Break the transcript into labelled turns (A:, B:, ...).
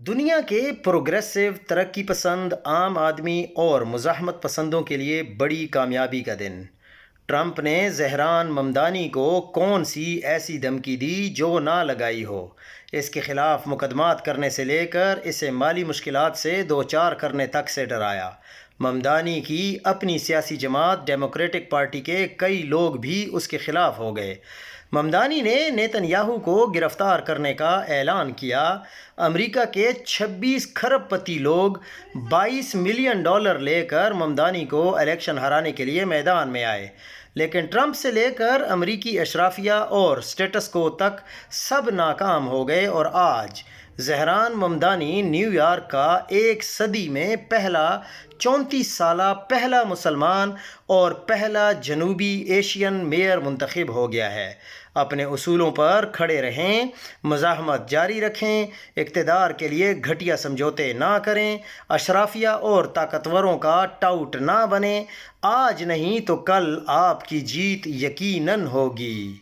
A: دنیا کے پروگریسو، ترقی پسند، عام آدمی اور مزاحمت پسندوں کے لیے بڑی کامیابی کا دن۔ ٹرمپ نے زہران ممدانی کو کون سی ایسی دھمکی دی جو نہ لگائی ہو؟ اس کے خلاف مقدمات کرنے سے لے کر اسے مالی مشکلات سے دوچار کرنے تک سے ڈرایا۔ ممدانی کی اپنی سیاسی جماعت ڈیموکریٹک پارٹی کے کئی لوگ بھی اس کے خلاف ہو گئے۔ ممدانی نے نیتن یاہو کو گرفتار کرنے کا اعلان کیا۔ امریکہ کے 26 کھرب پتی لوگ $22 ملین لے کر ممدانی کو الیکشن ہرانے کے لیے میدان میں آئے، لیکن ٹرمپ سے لے کر امریکی اشرافیہ اور سٹیٹس کو تک سب ناکام ہو گئے، اور آج زہران ممدانی نیو یارک کا ایک صدی میں پہلا 34 سالہ پہلا مسلمان اور پہلا جنوبی ایشین میئر منتخب ہو گیا ہے۔ اپنے اصولوں پر کھڑے رہیں، مزاحمت جاری رکھیں، اقتدار کے لیے گھٹیا سمجھوتے نہ کریں، اشرافیہ اور طاقتوروں کا ٹاؤٹ نہ بنیں۔ آج نہیں تو کل آپ کی جیت یقیناً ہوگی۔